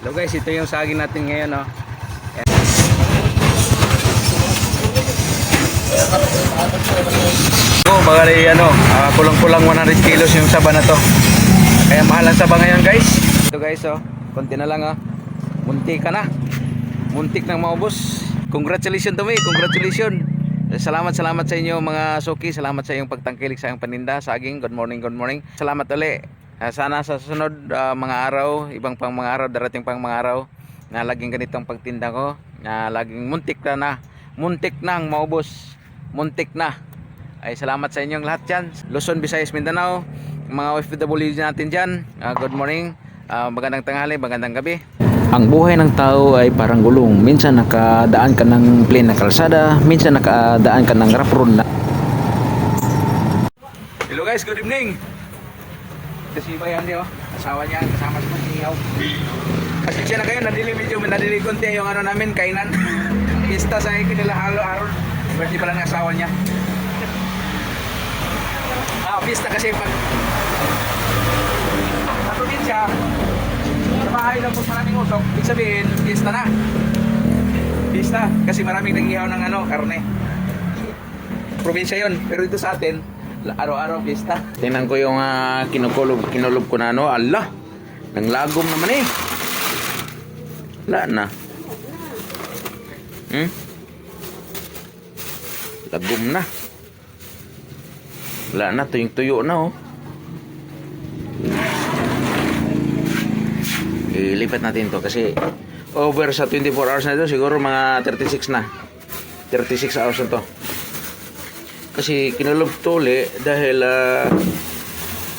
So guys, ito yung saging natin ngayon, no. Bali ano, kulang-kulang 100 kilos yung saba na to. Kaya mahal ang saba ngayon, guys. Ito guys, oh, konti na lang, oh. Muntik ka na. Muntik nang maubos. Congratulations to me, congratulations. Salamat sa inyo mga suki. Salamat sa iyong pagtangkilik sa iyong paninda, saging. Good morning, good morning. Salamat ulit. Sana sa susunod mga araw, ibang pang mga araw, darating pang mga araw na laging ganitong pagtinda ko, na laging muntik na muntik nang maubos, muntik na. Ay salamat sa inyong lahat dyan, Luzon, Visayas, Mindanao, mga OFW natin dyan. Good morning, magandang tanghali, magandang gabi. Ang buhay ng tao ay parang gulong. Minsan nakadaan ka ng plain na kalsada, minsan nakadaan ka ng rough road na. Hello guys, good evening. Ito si Bayan niyo, asawa niya, kasama sa pag-ihaw. Pasensya na kayo, medyo nadili konti yung ano namin, kainan. Pista sa ikin nila halo-halo. Birthday pala ng asawa niya. Pista kasi pag sa probinsya, sa bahay lang po maraming usok, ibig sabihin, pista na. Pista, kasi maraming nag-ihaw ng ano, karne. Probinsya yun, pero dito sa atin, araw-araw pista. Tingnan ko yung kinulob ko na ano. Ala, nang lagom naman eh. Wala na. Lagom na. Wala na, tuyong-tuyo na oh. Ilipat natin to kasi over sa 24 hours na ito, siguro mga 36 na. 36 hours na to. Kasi kinulob to ulit dahil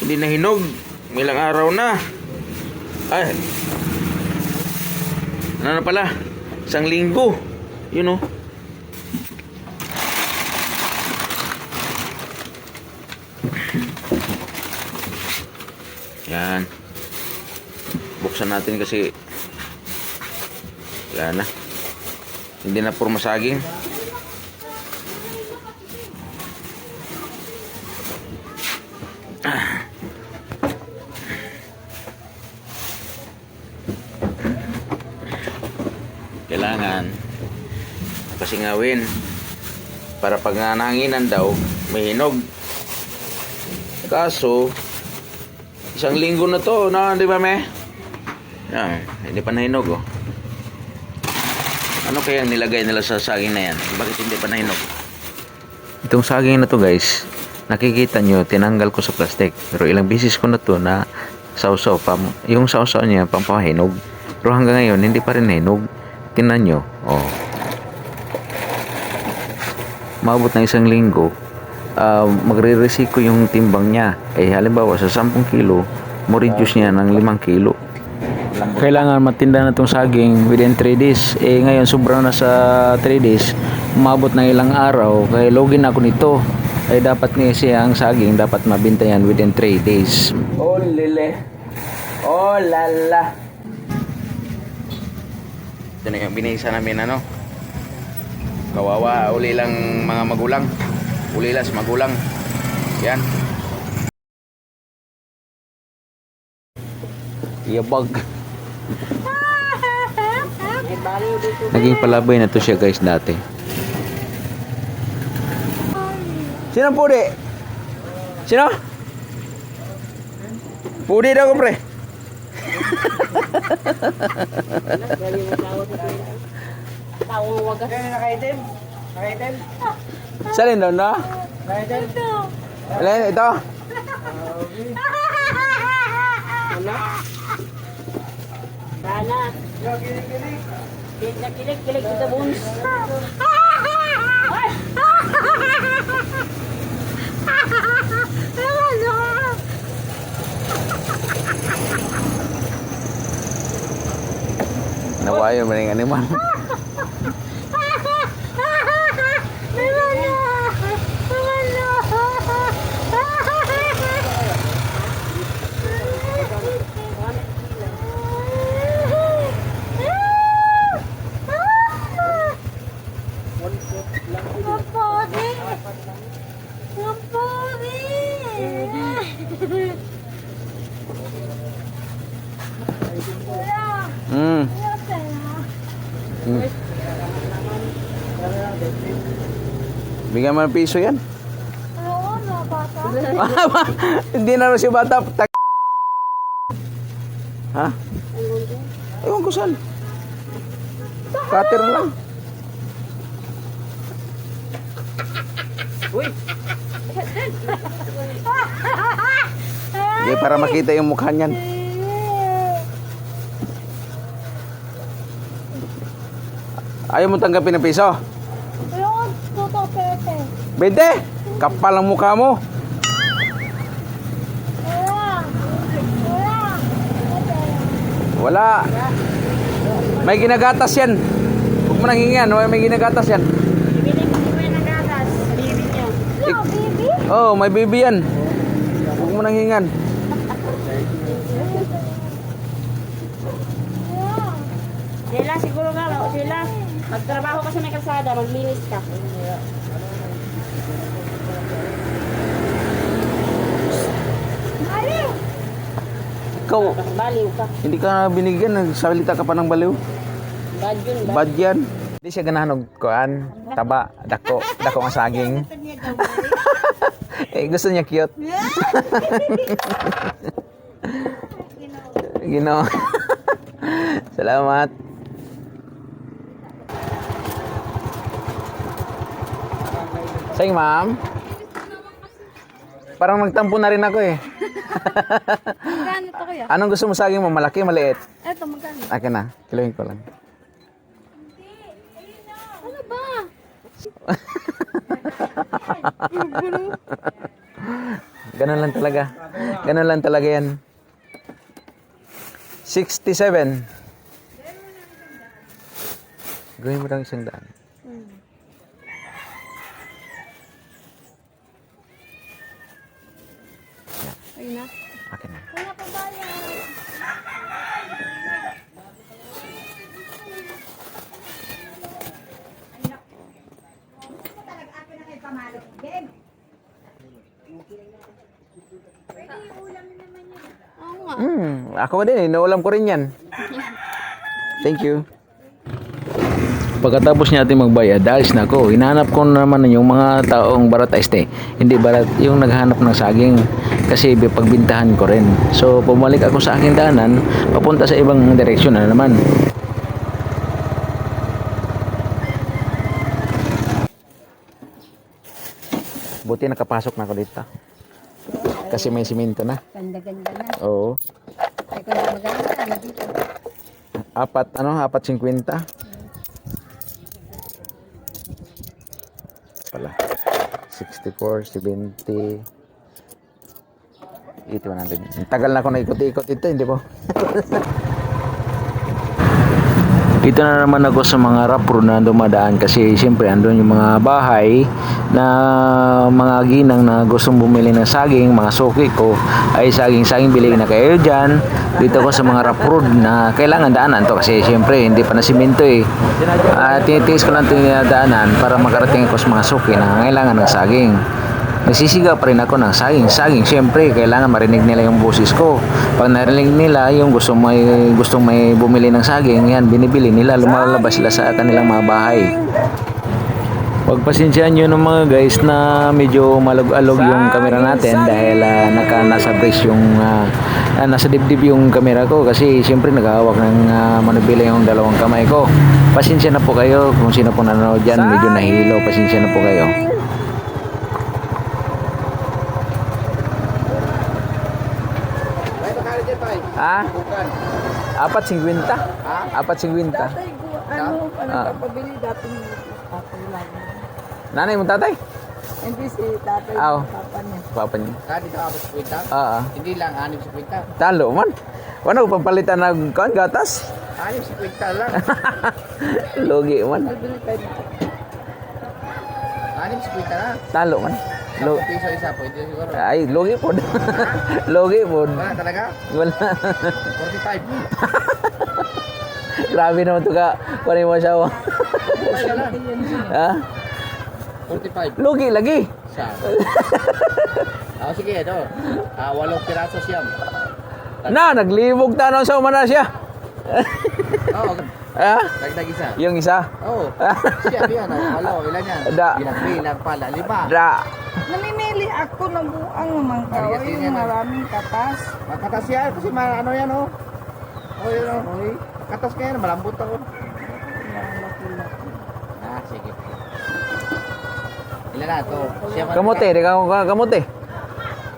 hindi na hinog. Ilang araw na. Ay. Ano na pala? Isang linggo. You know. Yan. Buksan natin kasi yan na. Hindi na puro masaging. Kailangan pasingawin para pag nananginan daw may hinog. Kaso isang linggo na to, no, di ba me? Yan, hindi pa nahinog oh. Ano kaya nilagay nila sa saging na yan? Bakit hindi pa nahinog? Itong saging na to guys, nakikita nyo, tinanggal ko sa plastic. Pero ilang bisis ko na to na sausaw pa. Yung sausaw niya, pampahinog. Pero hanggang ngayon, hindi pa rin nahinog. Tingnan nyo. Oh. Maabot ng isang linggo, magre-resiko yung timbang niya. Eh, halimbawa, sa 10 kilo, mo reduce niya ng 5 kilo. Kailangan matinda na itong saging within 3 days. Eh, ngayon, sobrang na sa 3 days. Umabot ng ilang araw. Kaya login ako nito. Ay dapat niya siyang saging dapat mabinta yan within 3 days. Oh lele. Oh lala. Ito na yung binisa namin ano. Kawawa uli lang mga magulang. Ulilas magulang. Yan. Iyabag. Naging palaboy na to siya guys dati. Sino pudi? Sino? Pudi daw ko pre. Tawang wagas. Nakaitim? Nakaitim? Salin doon na? Nakaitim? Alin, ito? Ano? Sana. Kilig-kilig. Kilig-kilig to the bones. Nawayo man yung animal. Hmm. Hmm. Bigyan mo ng piso yan. Oo, mga bata. Hindi na rin si bata. Ha? Ewan ko saan. Cutter na lang. Uy! Hindi, para makita yung mukha niyan. Ayaw mo tanggapin ng piso? Ayun, tuto pepe. 20! Kapal ang mukha mo. Wala. Wala. Wala. May ginagatas yan. Huwag mo nang hingan. May ginagatas yan. Bibili ko may nagagas. Bibili niyo. No, baby. Oh, may baby yan. Huwag mo nang hingan. Sila, siguro nga. Sila, magtrabaho ka sa may kalsada. Maglinis ka. Aliw. Ikaw, Baliw ka. hindi ka binigyan. Nagsalita ka pa ng baliw. Bad yun ba? Bad yan. Hindi siya ganahan og kuan, taba, dako, dako ang saging. Eh, gusto niya cute. Gino. Salamat. Sayang, ma'am. Parang nagtampo na rin ako eh. Magkano to kaya? Anong gusto mo saging mo? Malaki, maliit? Eto, magkano? Akin na. Kiluhin ko lang. Ano ba? Ganun lang talaga. Ganun lang talaga yan. 67. Gawin mo lang 100. Ayun na. Akin na. Wala pa ba yan? Oo nga. Ako din eh. Naulam ko rin yan. Thank you. Pagkatapos natin magbayad, alis na ako. Hinahanap ko naman yung mga taong barat este. Hindi barat, yung naghanap ng saging. Kasi pagbintahan ko rin. So, pumalik ako sa aking daanan, papunta sa ibang direksyon na naman. Buti nakapasok na ako dito. Kasi may simento na. Ganda-ganda na. Oo. Ay, kung maganda na dito. 4.50 pala. 64, 70, 8100. Tagal na ako na ikot-ikot ito, hindi po. Dito na naman ako sa mga rough road na dumadaan kasi siyempre andun yung mga bahay na mga ginang na gustong bumili ng saging, mga suki ko ay saging bili na kayo dyan. Dito ko sa mga rough road na kailangan daanan to kasi siyempre hindi pa na simento eh. Tinitiis ko lang ito daanan para makarating ako sa mga suki na kailangan ng saging. Nagsisiga pa rin ako ng saging. Siyempre, kailangan marinig nila yung boses ko. Pag narinig nila yung gustong may bumili ng saging, yan, binibili nila. Lumalabas sila sa kanilang mga bahay. Pagpasensyahan nyo ng mga guys na medyo malog-alog yung camera natin dahil nasa brace yung nasa dibdib yung camera ko kasi siyempre naghahawak ng manubila yung dalawang kamay ko. Pasensya na po kayo kung sino po nanonood dyan, medyo nahilo. Pasensya na po kayo. Ha? 4.50? 4.50. Tatay, ano Ah. pabili dati ng tatay lang. Nanay mo tatay? Hindi si tatay, Aw. papa niya. Papa niya. Dito ako sa kwenta. Oo. Hindi lang 6 sa kwenta. Talo man. Wala ko papalitan ng gatas. 6 sa kwenta lang. Logi man. Bili tayo dito. 6 sa kwenta na. Talo man. 10 piso isa po. Ito siguro. Ay, logi po. Logi po. Wala talaga? Wala. 45. Grabe naman ito ka. Paano mo siya? Isa lang. Ha? 45. Logi lagi. Isa. Sige, ito. 8 piraso siyam. Na, naglibog tanaw sa umana siya. Oo. Ah? Dagdag isa. Yung isa? Oo. Siya, yan. Hello, ilan yan? Da. Bilang pala. 5. Da. Namimili ako ng buang naman Parehas kaway. din Yung yan, ah. maraming katas. Makatas yan. Kasi ano yan, oh. Oh, yun, oh. Oy. Katas ka yan. Malambot ako. Ah, sige. Ilan na to? Siya man- Kamote, di ka kamote.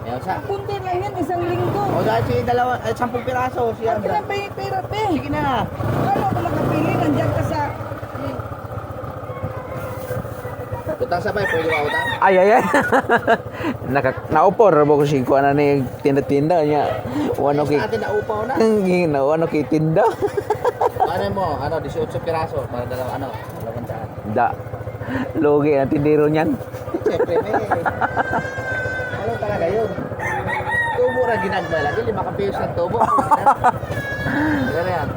Ayaw sa. Kunti lang yan, isang linggo. O dahil si 10 piraso. Siya. Ang ilang pera pe. Sige na. Paano ako makapili? Nandiyan ka sa... Utang sabay. Pwede ba utang? Ay, ay, ay. Naupor, ko si kuha na ni tinda-tinda niya. Wano Sa ki... atin na upaw na. Wano ki tinda. Ano mo? 18 piraso. Para dalawang saan. Da. Logi ang tindiro niyan. Siyempre, may. Ano talaga yun? Tubo na ginagmay lagi. 5 pesos ng tubo. Gano'n yan.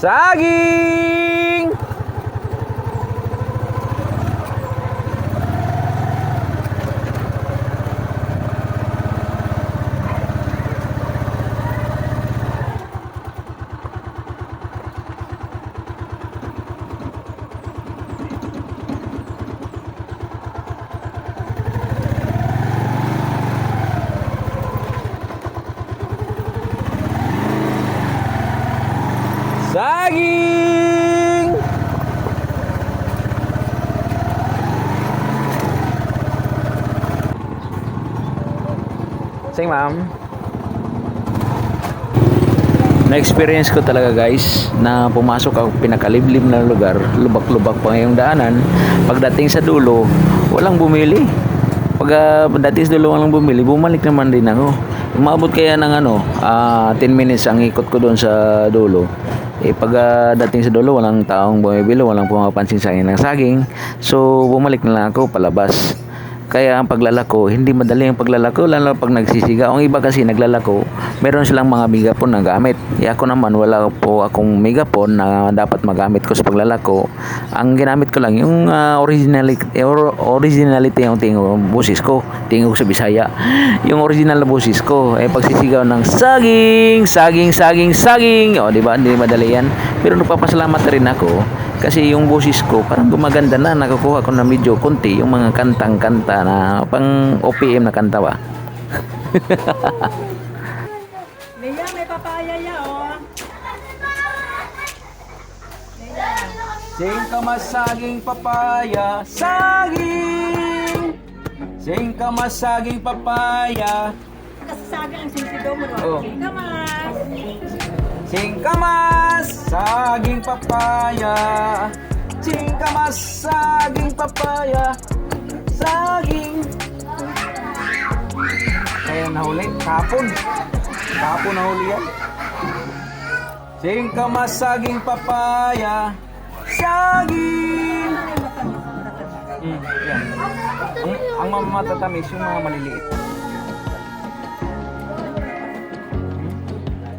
Saging! Saging! Sing ma'am. Na-experience ko talaga guys na pumasok ako pinakaliblib na lugar, lubak-lubak pa yung daanan. Pagdating sa dulo, walang bumili. Pagdating sa dulo walang bumili, bumalik naman din ako. Umabot kaya ng 10 minutes ang ikot ko doon sa dulo. Pagdating sa dulo, walang taong bumibili, walang pumapansin sa akin ng saging. So, bumalik na lang ako palabas. Kaya ang paglalako, hindi madali ang paglalako, lalo pag nagsisiga. Ang iba kasi naglalako, meron silang mga megapon na gamit. Ako naman wala po akong megapon na dapat magamit ko sa paglalako. Ang ginamit ko lang yung originality yung tingog boses ko, tingog sa Bisaya. Yung original na boses ko ay pagsisigaw ng saging, saging, saging, saging. O, di ba? Hindi madali yan. Pero nagpapasalamat rin ako kasi yung boses ko parang gumaganda na, nakakuha ko na medyo konti yung mga kantang-kanta na pang OPM na kanta ba. Leia, may papaya ya, oh. Sing ka masaging papaya, saging. Sing ka masaging papaya. Kasi sabi ang sisigaw mo, Oh. Kamas! Singkamas, saging papaya. Singkamas, saging papaya. Saging. Kaya nahuli, kapon. Kapon nahuli yan. Singkamas, saging papaya. Saging. Yan. Ang mamatatamis yung mga maliliit.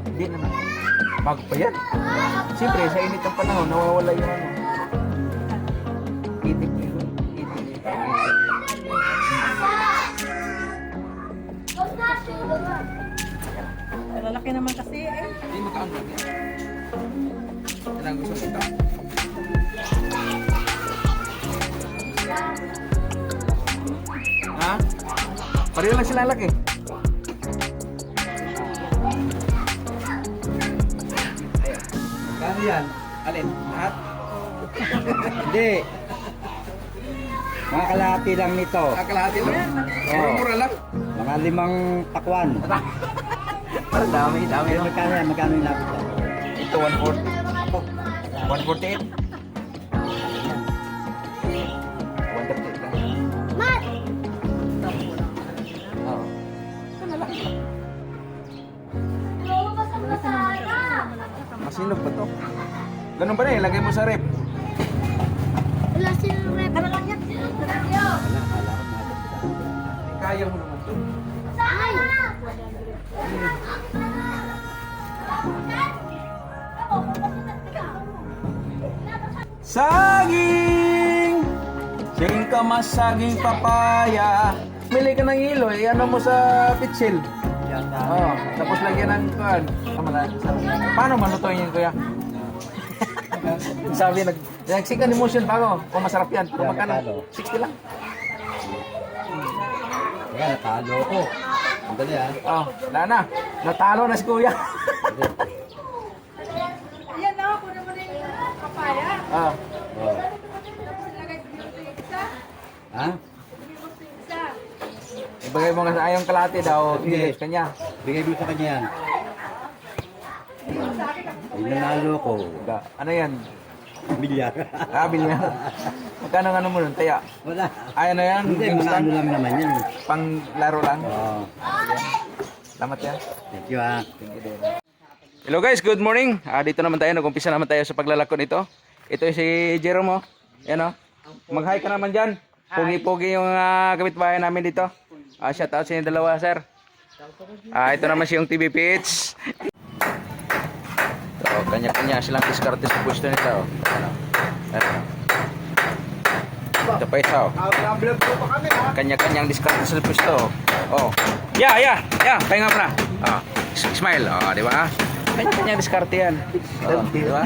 Hindi naman. Bago pa yan. Siyempre, sa init ng panahon, nawawala yung ano. Itik nito. Itik. Lalaki naman kasi, eh. Hindi makaangat yan. Yan ang gusto mo ito. Ha? Pareho lang sila laki. Kano yan? Alin? Lahat? Hindi. Mga kalahati lang nito. Kalahati lang. Oo. Mura lang. Mga 5 pakwan. Parang dami, dami. Pero magkano yan? Magkano yung lapit yan? Ito 140. 148. 138 lang. Oo. Masinog pa to. Ganun pa rin, ilagay mo sa rep. Ano lang yan? Kaya mo naman to. Saging! Sing ka mas saging papaya. Mili ka ng ilo, ano mo sa pitsil. Oo, tapos lagyan ng kuan. Paano malutuin yun, kuya? Sabi, nagsikan emotion pa ako. Kung masarap yan. Kung magkano? 60 lang. Kaya natalo ko. Ang dali ah. Oh, wala na. Natalo na si kuya. Ayan na, kunin mo na yung papaya. Ah, Oh. Lagay mo yung isa. Ha? Isa. ibigay mo nga sa ayong kalate daw. Sige. Yes, kanya. Bigay mo sa kanya yan. Inanalo ko. Ano yan? Bilyar. Kabil niya. Magkano nga mo nun? Taya. Wala. Ay, ano yan? Hindi, Yung mga stand? ano lang naman yan. Pang laro lang. Oo. Salamat yan. Thank you ah. Hello guys, good morning. Dito naman tayo, nag-umpisa naman tayo sa paglalakon ito. Ito si Jerome, oh. Yan, oh. Mag-hi ka naman dyan. Pugi-pugi yung kapitbahay namin dito. Shout out sa inyo dalawa, sir. Ito naman si yung TVPH. So, kanya-kanya silang diskarte sa pwesto nito. Oh. Ano? Ano? Ito pa isa, oh. Kanya-kanyang diskarte sa pwesto. Oh. Yeah. Kaya nga pala. Smile, oh, di ba? Kanya-kanyang diskarte yan. Oh, di ba?